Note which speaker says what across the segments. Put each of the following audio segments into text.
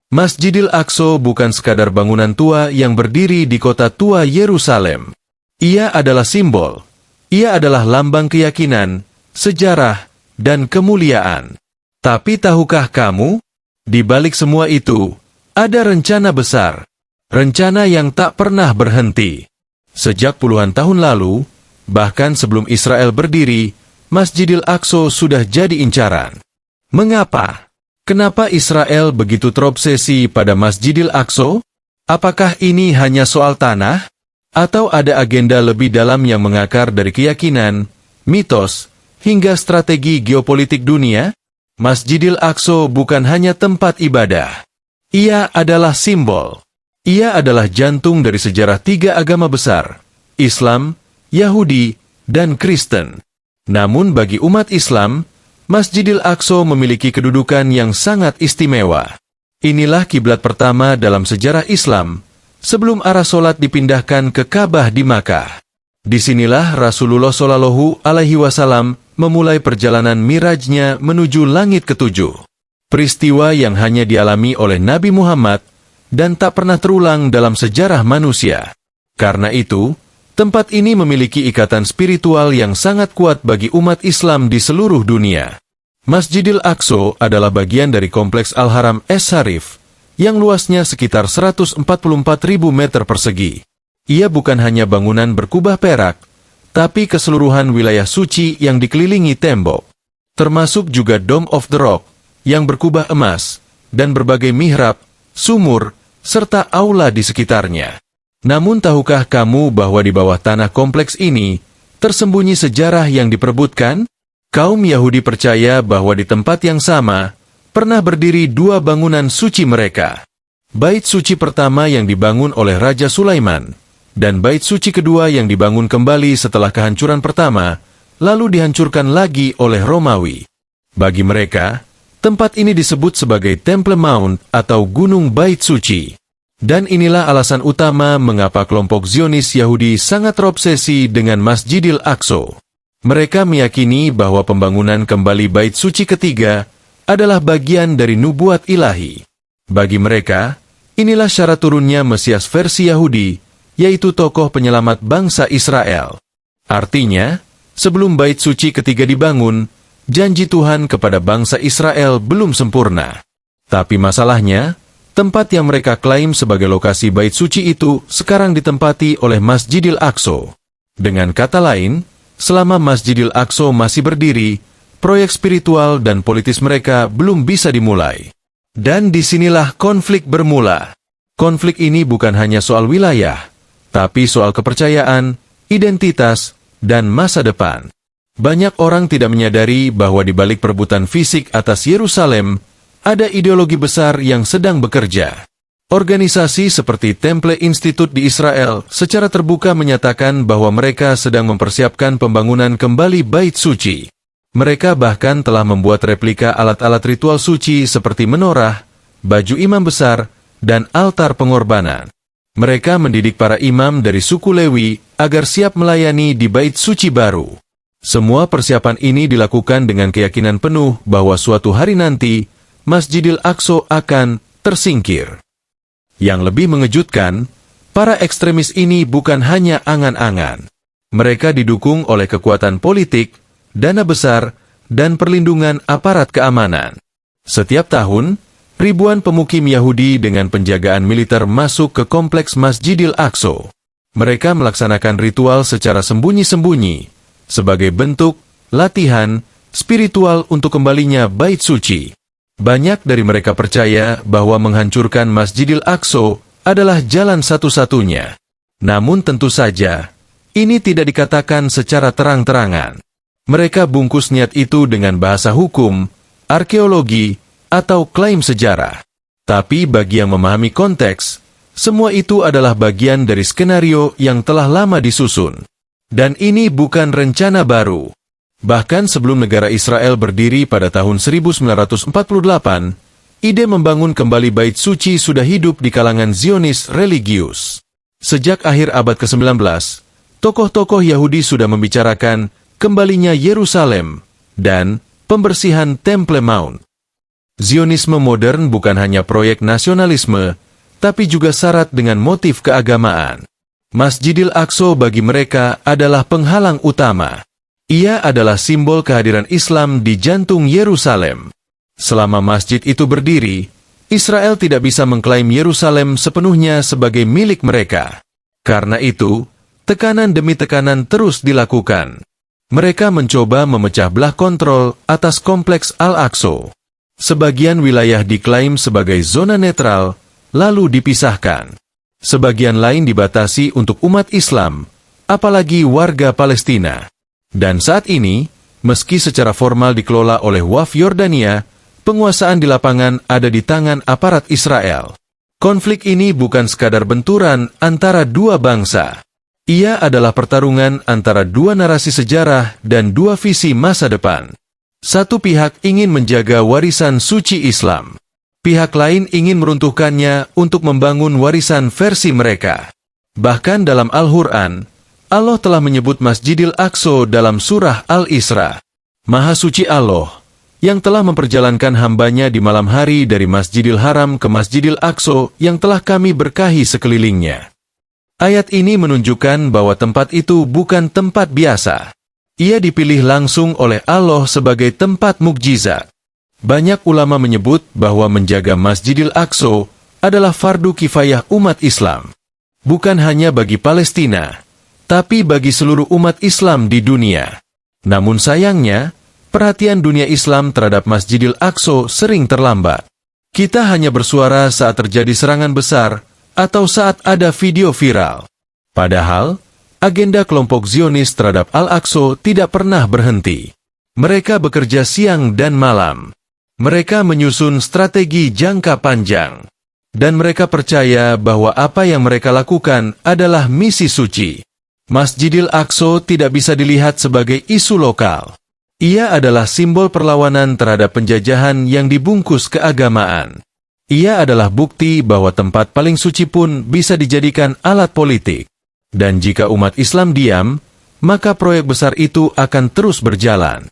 Speaker 1: Masjidil Aqsa bukan sekadar bangunan tua yang berdiri di kota tua Yerusalem. Ia adalah simbol. Ia adalah lambang keyakinan, sejarah, dan kemuliaan. Tapi tahukah kamu? Di balik semua itu, ada rencana besar. Rencana yang tak pernah berhenti. Sejak puluhan tahun lalu, bahkan sebelum Israel berdiri, Masjidil Aqsa sudah jadi incaran. Mengapa? Kenapa Israel begitu terobsesi pada Masjidil Aqsa? Apakah ini hanya soal tanah? Atau ada agenda lebih dalam yang mengakar dari keyakinan, mitos, hingga strategi geopolitik dunia? Masjidil Aqsa bukan hanya tempat ibadah. Ia adalah simbol. Ia adalah jantung dari sejarah tiga agama besar, Islam, Yahudi, dan Kristen. Namun bagi umat Islam, Masjidil Aqsa memiliki kedudukan yang sangat istimewa. Inilah kiblat pertama dalam sejarah Islam, sebelum arah solat dipindahkan ke Ka'bah di Makkah. Disinilah Rasulullah Shallallahu Alaihi Wasallam memulai perjalanan mirajnya menuju langit ketujuh. Peristiwa yang hanya dialami oleh Nabi Muhammad dan tak pernah terulang dalam sejarah manusia. Karena itu, tempat ini memiliki ikatan spiritual yang sangat kuat bagi umat Islam di seluruh dunia. Masjidil Aqsa adalah bagian dari kompleks Al-Haram Es-Sharif, yang luasnya sekitar 144.000 meter persegi. Ia bukan hanya bangunan berkubah perak, tapi keseluruhan wilayah suci yang dikelilingi tembok. Termasuk juga Dome of the Rock, yang berkubah emas, dan berbagai mihrab, sumur, serta aula di sekitarnya. Namun tahukah kamu bahwa di bawah tanah kompleks ini, tersembunyi sejarah yang diperebutkan? Kaum Yahudi percaya bahwa di tempat yang sama, pernah berdiri dua bangunan suci mereka. Bait suci pertama yang dibangun oleh Raja Sulaiman, dan bait suci kedua yang dibangun kembali setelah kehancuran pertama, lalu dihancurkan lagi oleh Romawi. Bagi mereka, tempat ini disebut sebagai Temple Mount atau Gunung Bait Suci. Dan inilah alasan utama mengapa kelompok Zionis Yahudi sangat terobsesi dengan Masjidil Aqsa. Mereka meyakini bahwa pembangunan kembali Bait Suci ketiga adalah bagian dari nubuat ilahi. Bagi mereka, inilah syarat turunnya Mesias versi Yahudi, yaitu tokoh penyelamat bangsa Israel. Artinya, sebelum Bait Suci ketiga dibangun, janji Tuhan kepada bangsa Israel belum sempurna. Tapi masalahnya, tempat yang mereka klaim sebagai lokasi Bait Suci itu sekarang ditempati oleh Masjidil Aqsa. Dengan kata lain, selama Masjidil Aqsa masih berdiri, proyek spiritual dan politis mereka belum bisa dimulai. Dan disinilah konflik bermula. Konflik ini bukan hanya soal wilayah, tapi soal kepercayaan, identitas, dan masa depan. Banyak orang tidak menyadari bahwa di balik perebutan fisik atas Yerusalem, ada ideologi besar yang sedang bekerja. Organisasi seperti Temple Institute di Israel secara terbuka menyatakan bahwa mereka sedang mempersiapkan pembangunan kembali Bait Suci. Mereka bahkan telah membuat replika alat-alat ritual suci seperti menorah, baju imam besar, dan altar pengorbanan. Mereka mendidik para imam dari suku Lewi agar siap melayani di Bait Suci baru. Semua persiapan ini dilakukan dengan keyakinan penuh bahwa suatu hari nanti, Masjidil Aqsa akan tersingkir. Yang lebih mengejutkan, para ekstremis ini bukan hanya angan-angan. Mereka didukung oleh kekuatan politik, dana besar, dan perlindungan aparat keamanan. Setiap tahun, ribuan pemukim Yahudi dengan penjagaan militer masuk ke kompleks Masjidil Aqsa. Mereka melaksanakan ritual secara sembunyi-sembunyi, sebagai bentuk latihan spiritual untuk kembalinya Bait Suci. Banyak dari mereka percaya bahwa menghancurkan Masjidil Aqsa adalah jalan satu-satunya. Namun tentu saja, ini tidak dikatakan secara terang-terangan. Mereka bungkus niat itu dengan bahasa hukum, arkeologi, atau klaim sejarah. Tapi bagi yang memahami konteks, semua itu adalah bagian dari skenario yang telah lama disusun. Dan ini bukan rencana baru. Bahkan sebelum negara Israel berdiri pada tahun 1948, ide membangun kembali Bait Suci sudah hidup di kalangan Zionis religius. Sejak akhir abad ke-19, tokoh-tokoh Yahudi sudah membicarakan kembalinya Yerusalem dan pembersihan Temple Mount. Zionisme modern bukan hanya proyek nasionalisme, tapi juga syarat dengan motif keagamaan. Masjidil Aqsa bagi mereka adalah penghalang utama. Ia adalah simbol kehadiran Islam di jantung Yerusalem. Selama masjid itu berdiri, Israel tidak bisa mengklaim Yerusalem sepenuhnya sebagai milik mereka. Karena itu, tekanan demi tekanan terus dilakukan. Mereka mencoba memecah belah kontrol atas kompleks Al-Aqsa. Sebagian wilayah diklaim sebagai zona netral, lalu dipisahkan. Sebagian lain dibatasi untuk umat Islam, apalagi warga Palestina. Dan saat ini, meski secara formal dikelola oleh Waqf Yordania, penguasaan di lapangan ada di tangan aparat Israel. Konflik ini bukan sekadar benturan antara dua bangsa. Ia adalah pertarungan antara dua narasi sejarah dan dua visi masa depan. Satu pihak ingin menjaga warisan suci Islam. Pihak lain ingin meruntuhkannya untuk membangun warisan versi mereka. Bahkan dalam Al-Quran, Allah telah menyebut Masjidil Aqsa dalam surah Al-Isra. Maha suci Allah, yang telah memperjalankan hambanya di malam hari dari Masjidil Haram ke Masjidil Aqsa yang telah kami berkahi sekelilingnya. Ayat ini menunjukkan bahwa tempat itu bukan tempat biasa. Ia dipilih langsung oleh Allah sebagai tempat mukjizat. Banyak ulama menyebut bahwa menjaga Masjidil Aqsa adalah fardu kifayah umat Islam. Bukan hanya bagi Palestina, tapi bagi seluruh umat Islam di dunia. Namun sayangnya, perhatian dunia Islam terhadap Masjidil Aqsa sering terlambat. Kita hanya bersuara saat terjadi serangan besar atau saat ada video viral. Padahal, agenda kelompok Zionis terhadap Al-Aqsa tidak pernah berhenti. Mereka bekerja siang dan malam. Mereka menyusun strategi jangka panjang. Dan mereka percaya bahwa apa yang mereka lakukan adalah misi suci. Masjidil Aqsa tidak bisa dilihat sebagai isu lokal. Ia adalah simbol perlawanan terhadap penjajahan yang dibungkus keagamaan. Ia adalah bukti bahwa tempat paling suci pun bisa dijadikan alat politik. Dan jika umat Islam diam, maka proyek besar itu akan terus berjalan.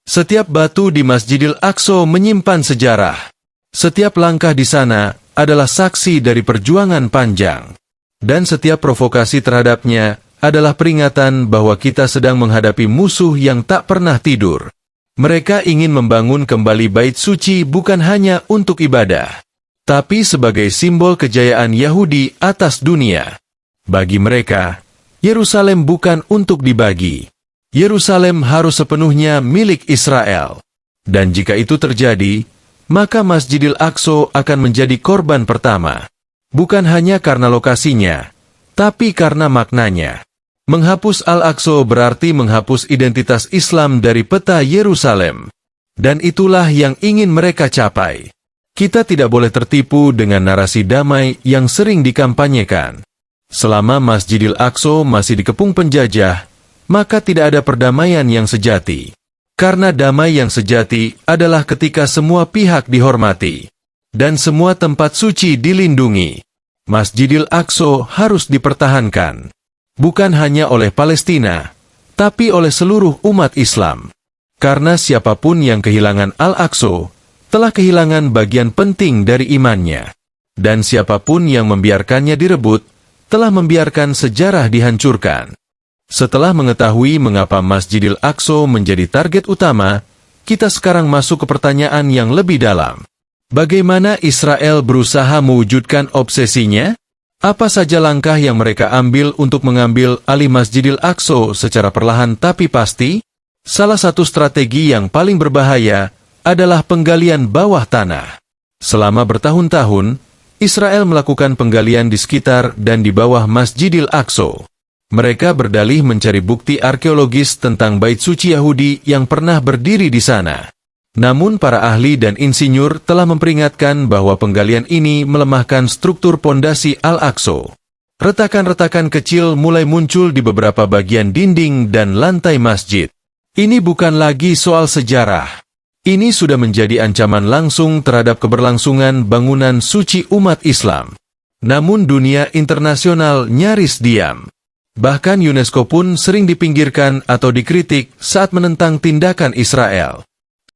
Speaker 1: Setiap batu di Masjidil Aqsa menyimpan sejarah. Setiap langkah di sana adalah saksi dari perjuangan panjang. Dan setiap provokasi terhadapnya adalah peringatan bahwa kita sedang menghadapi musuh yang tak pernah tidur. Mereka ingin membangun kembali bait suci bukan hanya untuk ibadah, tapi sebagai simbol kejayaan Yahudi atas dunia. Bagi mereka, Yerusalem bukan untuk dibagi. Yerusalem harus sepenuhnya milik Israel. Dan jika itu terjadi, maka Masjidil Aqsa akan menjadi korban pertama. Bukan hanya karena lokasinya, tapi karena maknanya. Menghapus Al-Aqsa berarti menghapus identitas Islam dari peta Yerusalem. Dan itulah yang ingin mereka capai. Kita tidak boleh tertipu dengan narasi damai yang sering dikampanyekan. Selama Masjidil Aqsa masih dikepung penjajah, maka tidak ada perdamaian yang sejati. Karena damai yang sejati adalah ketika semua pihak dihormati, dan semua tempat suci dilindungi. Masjidil Aqsa harus dipertahankan, bukan hanya oleh Palestina, tapi oleh seluruh umat Islam. Karena siapapun yang kehilangan Al-Aqsa, telah kehilangan bagian penting dari imannya. Dan siapapun yang membiarkannya direbut, telah membiarkan sejarah dihancurkan. Setelah mengetahui mengapa Masjidil Aqsa menjadi target utama, kita sekarang masuk ke pertanyaan yang lebih dalam. Bagaimana Israel berusaha mewujudkan obsesinya? Apa saja langkah yang mereka ambil untuk mengambil alih Masjidil Aqsa secara perlahan tapi pasti? Salah satu strategi yang paling berbahaya adalah penggalian bawah tanah. Selama bertahun-tahun, Israel melakukan penggalian di sekitar dan di bawah Masjidil Aqsa. Mereka berdalih mencari bukti arkeologis tentang bait suci Yahudi yang pernah berdiri di sana. Namun para ahli dan insinyur telah memperingatkan bahwa penggalian ini melemahkan struktur pondasi Al-Aqsa. Retakan-retakan kecil mulai muncul di beberapa bagian dinding dan lantai masjid. Ini bukan lagi soal sejarah. Ini sudah menjadi ancaman langsung terhadap keberlangsungan bangunan suci umat Islam. Namun dunia internasional nyaris diam. Bahkan UNESCO pun sering dipinggirkan atau dikritik saat menentang tindakan Israel.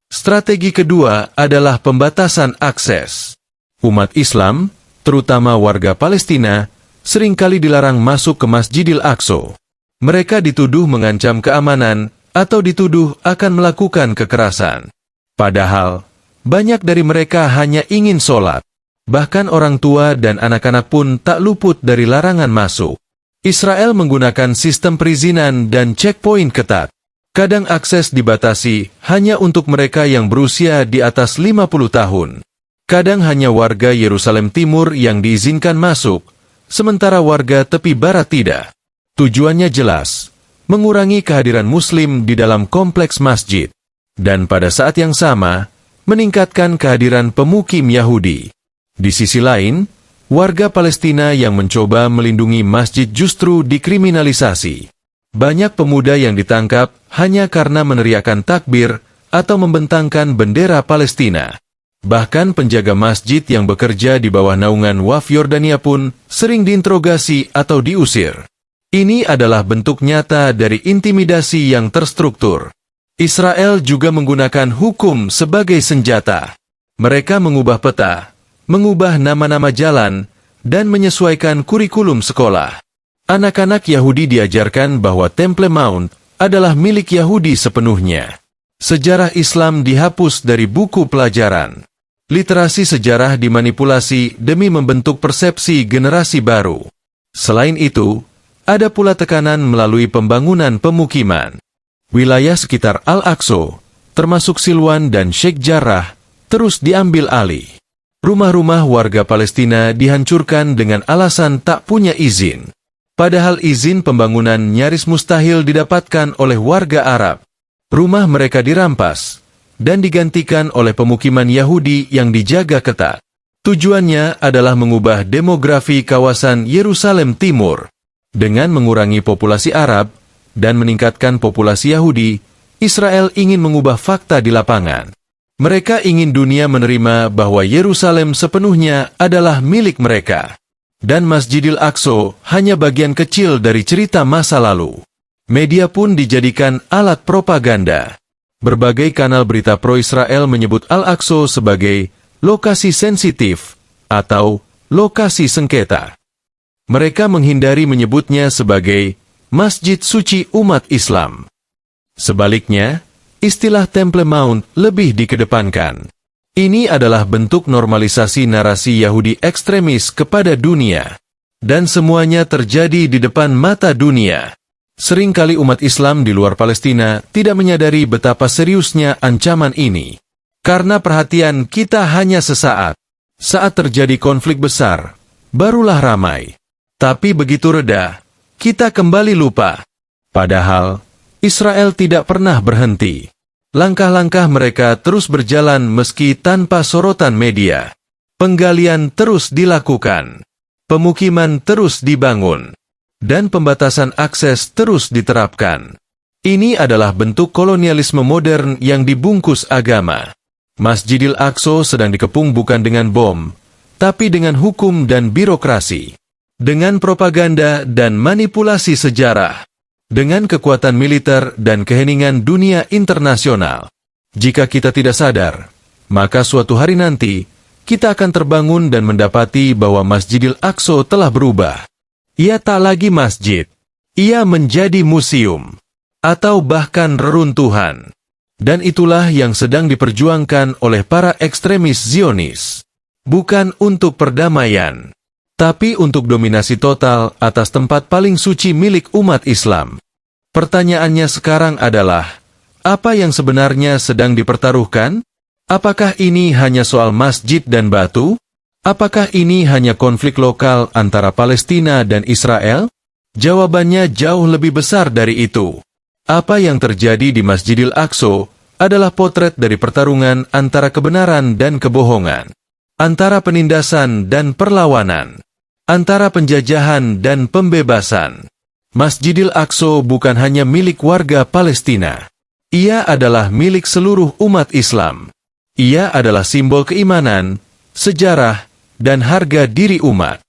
Speaker 1: Strategi kedua adalah pembatasan akses. Umat Islam, terutama warga Palestina, seringkali dilarang masuk ke Masjidil Aqsa. Mereka dituduh mengancam keamanan atau dituduh akan melakukan kekerasan. Padahal, banyak dari mereka hanya ingin sholat. Bahkan orang tua dan anak-anak pun tak luput dari larangan masuk. Israel menggunakan sistem perizinan dan checkpoint ketat. Kadang akses dibatasi hanya untuk mereka yang berusia di atas 50 tahun. Kadang hanya warga Yerusalem Timur yang diizinkan masuk, sementara warga tepi barat tidak. Tujuannya jelas, mengurangi kehadiran Muslim di dalam kompleks masjid. Dan pada saat yang sama, meningkatkan kehadiran pemukim Yahudi. Di sisi lain, warga Palestina yang mencoba melindungi masjid justru dikriminalisasi. Banyak pemuda yang ditangkap hanya karena meneriakkan takbir atau membentangkan bendera Palestina. Bahkan penjaga masjid yang bekerja di bawah naungan Waqf Yordania pun sering diinterogasi atau diusir. Ini adalah bentuk nyata dari intimidasi yang terstruktur. Israel juga menggunakan hukum sebagai senjata. Mereka mengubah peta, mengubah nama-nama jalan, dan menyesuaikan kurikulum sekolah. Anak-anak Yahudi diajarkan bahwa Temple Mount adalah milik Yahudi sepenuhnya. Sejarah Islam dihapus dari buku pelajaran. Literasi sejarah dimanipulasi demi membentuk persepsi generasi baru. Selain itu, ada pula tekanan melalui pembangunan pemukiman. Wilayah sekitar Al-Aqsa, termasuk Silwan dan Sheikh Jarrah, terus diambil alih. Rumah-rumah warga Palestina dihancurkan dengan alasan tak punya izin. Padahal izin pembangunan nyaris mustahil didapatkan oleh warga Arab. Rumah mereka dirampas dan digantikan oleh pemukiman Yahudi yang dijaga ketat. Tujuannya adalah mengubah demografi kawasan Yerusalem Timur. Dengan mengurangi populasi Arab dan meningkatkan populasi Yahudi, Israel ingin mengubah fakta di lapangan. Mereka ingin dunia menerima bahwa Yerusalem sepenuhnya adalah milik mereka. Dan Masjidil Aqsa hanya bagian kecil dari cerita masa lalu. Media pun dijadikan alat propaganda. Berbagai kanal berita pro-Israel menyebut Al-Aqsa sebagai lokasi sensitif atau lokasi sengketa. Mereka menghindari menyebutnya sebagai Masjid Suci Umat Islam. Sebaliknya, istilah Temple Mount lebih dikedepankan. Ini adalah bentuk normalisasi narasi Yahudi ekstremis kepada dunia. Dan semuanya terjadi di depan mata dunia. Seringkali umat Islam di luar Palestina tidak menyadari betapa seriusnya ancaman ini. Karena perhatian kita hanya sesaat. Saat terjadi konflik besar, barulah ramai. Tapi begitu reda, kita kembali lupa. Padahal, Israel tidak pernah berhenti. Langkah-langkah mereka terus berjalan meski tanpa sorotan media. Penggalian terus dilakukan. Pemukiman terus dibangun. Dan pembatasan akses terus diterapkan. Ini adalah bentuk kolonialisme modern yang dibungkus agama. Masjidil Aqsa sedang dikepung bukan dengan bom, tapi dengan hukum dan birokrasi. Dengan propaganda dan manipulasi sejarah. Dengan kekuatan militer dan keheningan dunia internasional. Jika kita tidak sadar, maka suatu hari nanti, kita akan terbangun dan mendapati bahwa Masjidil Aqsa telah berubah. Ia tak lagi masjid. Ia menjadi museum. Atau bahkan reruntuhan. Dan itulah yang sedang diperjuangkan oleh para ekstremis Zionis. Bukan untuk perdamaian, tapi untuk dominasi total atas tempat paling suci milik umat Islam. Pertanyaannya sekarang adalah, apa yang sebenarnya sedang dipertaruhkan? Apakah ini hanya soal masjid dan batu? Apakah ini hanya konflik lokal antara Palestina dan Israel? Jawabannya jauh lebih besar dari itu. Apa yang terjadi di Masjidil Aqsa adalah potret dari pertarungan antara kebenaran dan kebohongan. Antara penindasan dan perlawanan. Antara penjajahan dan pembebasan. Masjidil Aqsa bukan hanya milik warga Palestina. Ia adalah milik seluruh umat Islam. Ia adalah simbol keimanan, sejarah, dan harga diri umat.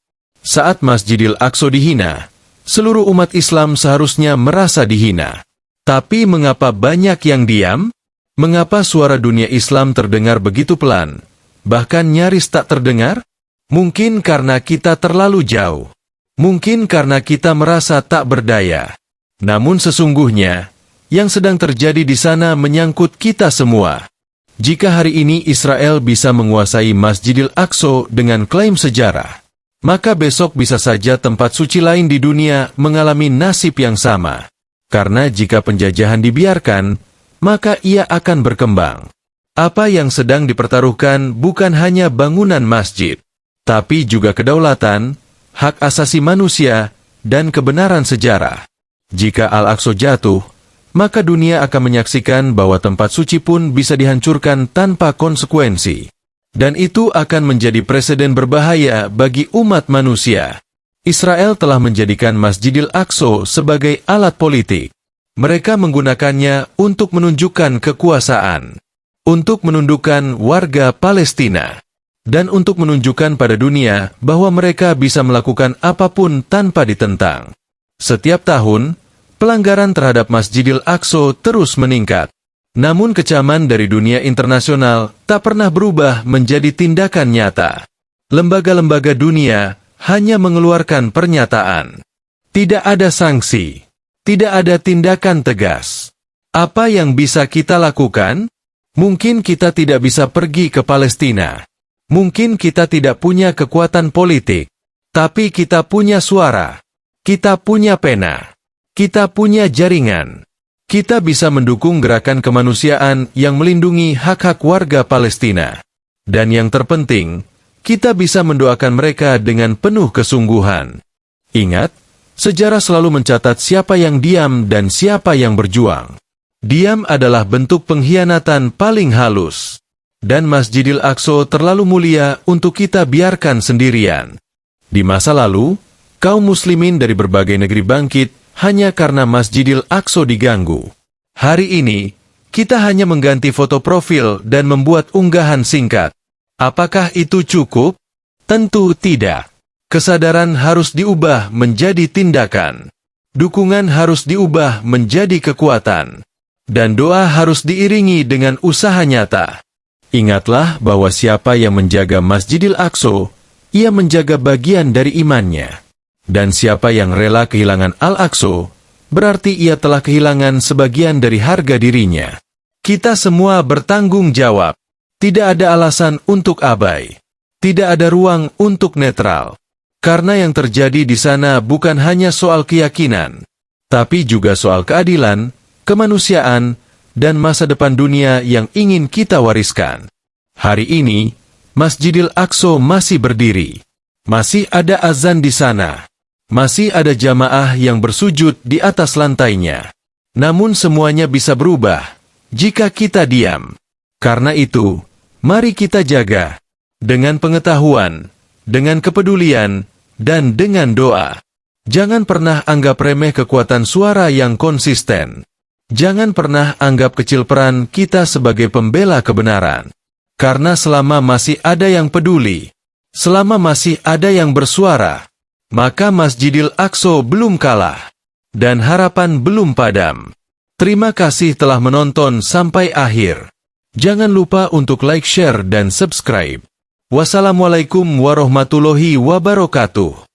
Speaker 1: Saat Masjidil Aqsa dihina, seluruh umat Islam seharusnya merasa dihina. Tapi mengapa banyak yang diam? Mengapa suara dunia Islam terdengar begitu pelan, bahkan nyaris tak terdengar? Mungkin karena kita terlalu jauh. Mungkin karena kita merasa tak berdaya. Namun sesungguhnya, yang sedang terjadi di sana menyangkut kita semua. Jika hari ini Israel bisa menguasai Masjidil Aqsa dengan klaim sejarah, maka besok bisa saja tempat suci lain di dunia mengalami nasib yang sama. Karena jika penjajahan dibiarkan, maka ia akan berkembang. Apa yang sedang dipertaruhkan bukan hanya bangunan masjid, tapi juga kedaulatan, hak asasi manusia, dan kebenaran sejarah. Jika Al-Aqsa jatuh, maka dunia akan menyaksikan bahwa tempat suci pun bisa dihancurkan tanpa konsekuensi. Dan itu akan menjadi presiden berbahaya bagi umat manusia. Israel telah menjadikan Masjidil Aqsa sebagai alat politik. Mereka menggunakannya untuk menunjukkan kekuasaan, untuk menundukkan warga Palestina, dan untuk menunjukkan pada dunia bahwa mereka bisa melakukan apapun tanpa ditentang. Setiap tahun, pelanggaran terhadap Masjidil Aqsa terus meningkat. Namun kecaman dari dunia internasional tak pernah berubah menjadi tindakan nyata. Lembaga-lembaga dunia hanya mengeluarkan pernyataan. Tidak ada sanksi. Tidak ada tindakan tegas. Apa yang bisa kita lakukan? Mungkin kita tidak bisa pergi ke Palestina. Mungkin kita tidak punya kekuatan politik. Tapi kita punya suara. Kita punya pena. Kita punya jaringan. Kita bisa mendukung gerakan kemanusiaan yang melindungi hak-hak warga Palestina. Dan yang terpenting, kita bisa mendoakan mereka dengan penuh kesungguhan. Ingat, sejarah selalu mencatat siapa yang diam dan siapa yang berjuang. Diam adalah bentuk pengkhianatan paling halus. Dan Masjidil Aqsa terlalu mulia untuk kita biarkan sendirian. Di masa lalu, kaum muslimin dari berbagai negeri bangkit hanya karena Masjidil Aqsa diganggu. Hari ini, kita hanya mengganti foto profil dan membuat unggahan singkat. Apakah itu cukup? Tentu tidak. Kesadaran harus diubah menjadi tindakan. Dukungan harus diubah menjadi kekuatan. Dan doa harus diiringi dengan usaha nyata. Ingatlah bahwa siapa yang menjaga Masjidil Aqsa, ia menjaga bagian dari imannya. Dan siapa yang rela kehilangan Al-Aqsa, berarti ia telah kehilangan sebagian dari harga dirinya. Kita semua bertanggung jawab. Tidak ada alasan untuk abai. Tidak ada ruang untuk netral. Karena yang terjadi di sana bukan hanya soal keyakinan, tapi juga soal keadilan, kemanusiaan, dan masa depan dunia yang ingin kita wariskan. Hari ini, Masjidil Aqsa masih berdiri. Masih ada azan di sana. Masih ada jamaah yang bersujud di atas lantainya. Namun semuanya bisa berubah jika kita diam. Karena itu, mari kita jaga dengan pengetahuan, dengan kepedulian, dan dengan doa. Jangan pernah anggap remeh kekuatan suara yang konsisten. Jangan pernah anggap kecil peran kita sebagai pembela kebenaran. Karena selama masih ada yang peduli, selama masih ada yang bersuara, maka Masjidil Aqsa belum kalah, dan harapan belum padam. Terima kasih telah menonton sampai akhir. Jangan lupa untuk like, share, dan subscribe. Wassalamualaikum warahmatullahi wabarakatuh.